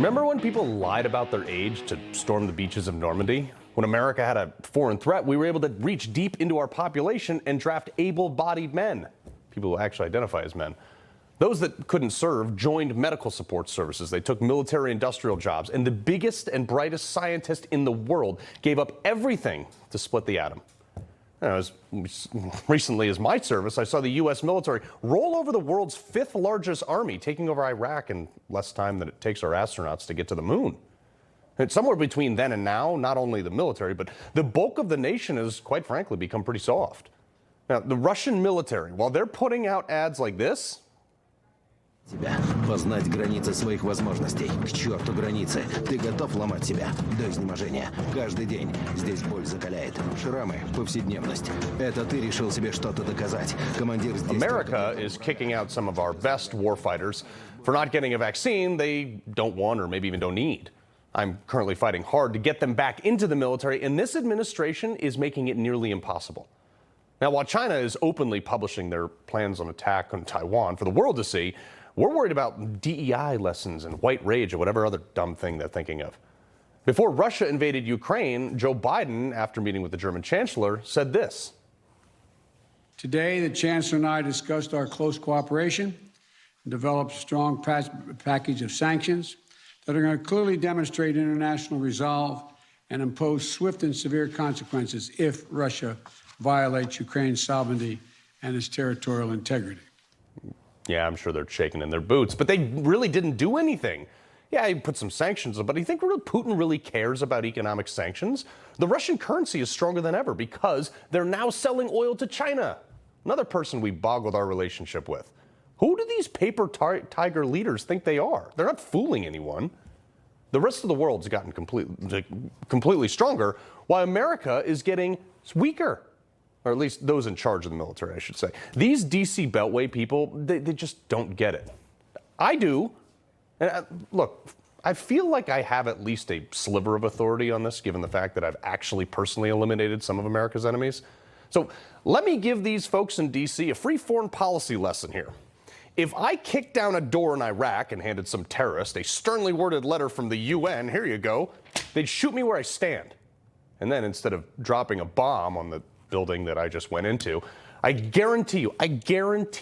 Remember when people lied about their age to storm the beaches of Normandy? When America had a foreign threat, we were able to reach deep into our population and draft able-bodied men, people who actually identify as men. Those that couldn't serve joined medical support services. They took military industrial jobs, and the biggest and brightest scientist in the world gave up everything to split the atom. As recently as my service, I saw the U.S. military roll over the world's 5th largest army, taking over Iraq in less time than it takes our astronauts to get to the moon. And somewhere between then and now, not only the military, but the bulk of the nation has, quite frankly, become pretty soft. Now, the Russian military, while they're putting out ads like this, Тебя. Познать границы своих возможностей. К черту границы. Ты готов ломать себя до изнеможения. Каждый день здесь боль закаляет. Шрамы, повседневность. Это ты решил себе что-то доказать. Командир здесь... America is kicking out some of our best warfighters for not getting a vaccine they don't want or maybe even don't need. I'm currently fighting hard to get them back into the military, and this administration is making it nearly impossible. Now, while China is openly publishing their plans on attack on Taiwan for the world to see, we're worried about DEI lessons and white rage or whatever other dumb thing they're thinking of. Before Russia invaded Ukraine, Joe Biden, after meeting with the German chancellor, said this. Today, the chancellor and I discussed our close cooperation and developed a strong package of sanctions that are going to clearly demonstrate international resolve and impose swift and severe consequences if Russia violates Ukraine's sovereignty and its territorial integrity. Yeah, I'm sure they're shaking in their boots, but they really didn't do anything. Yeah, he put some sanctions on, but do you think Putin really cares about economic sanctions? The Russian currency is stronger than ever because they're now selling oil to China, another person we boggled our relationship with. Who do these paper tiger leaders think they are? They're not fooling anyone. The rest of the world's gotten completely stronger, while America is getting weaker. Or at least those in charge of the military, I should say. These D.C. Beltway people, they just don't get it. I do. And look, I feel like I have at least a sliver of authority on this, given the fact that I've actually personally eliminated some of America's enemies. So let me give these folks in D.C. a free foreign policy lesson here. If I kicked down a door in Iraq and handed some terrorist a sternly worded letter from the UN, here you go, they'd shoot me where I stand. And then instead of dropping a bomb on the building that I just went into, I guarantee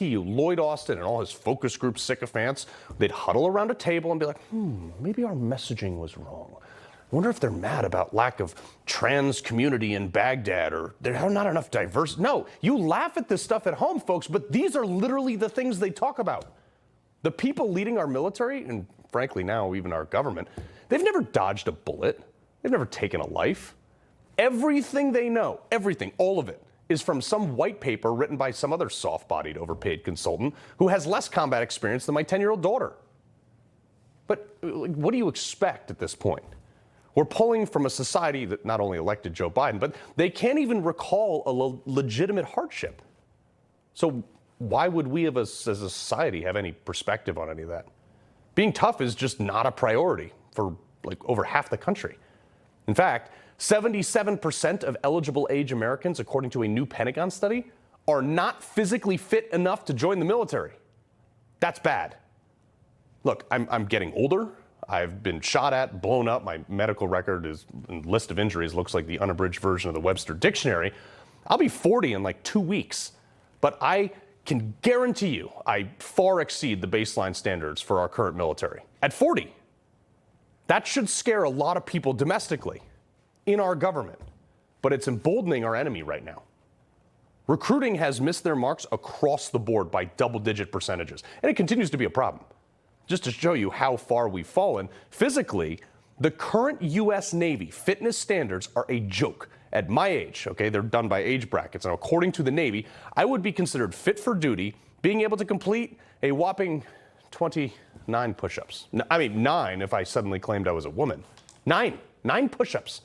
you, Lloyd Austin and all his focus group sycophants, they'd huddle around a table and be like, maybe our messaging was wrong. I wonder if they're mad about lack of trans community in Baghdad or there are not enough diverse. No, you laugh at this stuff at home, folks, but these are literally the things they talk about. The people leading our military, and frankly now even our government, they've never dodged a bullet. They've never taken a life. Everything they know, everything, all of it, is from some white paper written by some other soft-bodied, overpaid consultant who has less combat experience than my 10-year-old daughter. But what do you expect at this point? We're pulling from a society that not only elected Joe Biden, but they can't even recall a legitimate hardship. So why would we as a society have any perspective on any of that? Being tough is just not a priority for over half the country. In fact, 77% of eligible age Americans, according to a new Pentagon study, are not physically fit enough to join the military. That's bad. Look, I'm getting older. I've been shot at, blown up. My medical record and list of injuries looks like the unabridged version of the Webster Dictionary. I'll be 40 in like 2 weeks, but I can guarantee you I far exceed the baseline standards for our current military. At 40. That should scare a lot of people domestically in our government, but it's emboldening our enemy right now. Recruiting has missed their marks across the board by double-digit percentages, and it continues to be a problem. Just to show you how far we've fallen, physically, the current U.S. Navy fitness standards are a joke. At my age, okay, they're done by age brackets, and according to the Navy, I would be considered fit for duty, being able to complete a whopping 29 push-ups. I mean, 9 if I suddenly claimed I was a woman. 9 push-ups.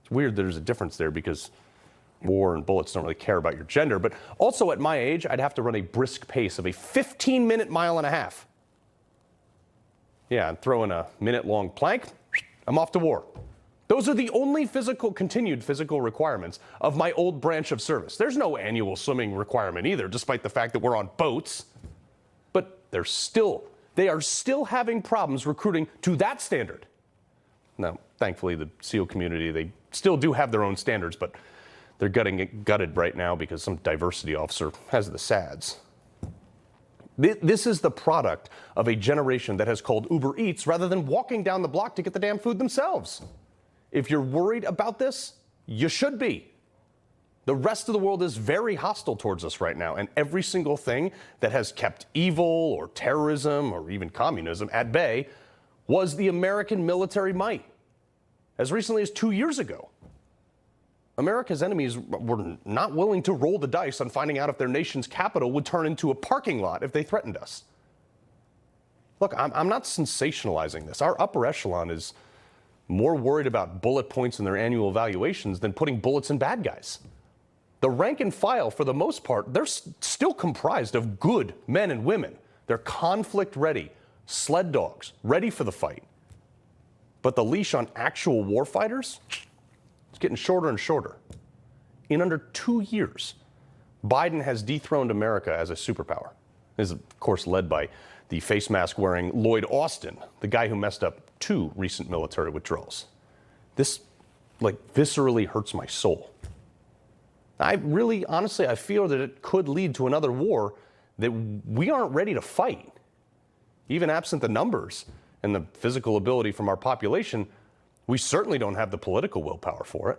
It's weird there's a difference there because war and bullets don't really care about your gender, but also at my age, I'd have to run a brisk pace of a 15-minute mile and a half. Yeah, and throw in a minute-long plank, I'm off to war. Those are the only continued physical requirements of my old branch of service. There's no annual swimming requirement either, despite the fact that we're on boats. But there's still they are still having problems recruiting to that standard. Now, thankfully, the SEAL community, they still do have their own standards, but they're gutted right now because some diversity officer has the SADS. This is the product of a generation that has called Uber Eats rather than walking down the block to get the damn food themselves. If you're worried about this, you should be. The rest of the world is very hostile towards us right now, and every single thing that has kept evil or terrorism or even communism at bay was the American military might. As recently as 2 years ago, America's enemies were not willing to roll the dice on finding out if their nation's capital would turn into a parking lot if they threatened us. Look, I'm not sensationalizing this. Our upper echelon is more worried about bullet points in their annual evaluations than putting bullets in bad guys. The rank and file, for the most part, they're still comprised of good men and women. They're conflict ready, sled dogs, ready for the fight. But the leash on actual warfighters, it's getting shorter and shorter. In under 2 years, Biden has dethroned America as a superpower. This is, of course, led by the face mask wearing Lloyd Austin, the guy who messed up 2 recent military withdrawals. This, viscerally hurts my soul. Honestly, I feel that it could lead to another war that we aren't ready to fight. Even absent the numbers and the physical ability from our population, we certainly don't have the political willpower for it.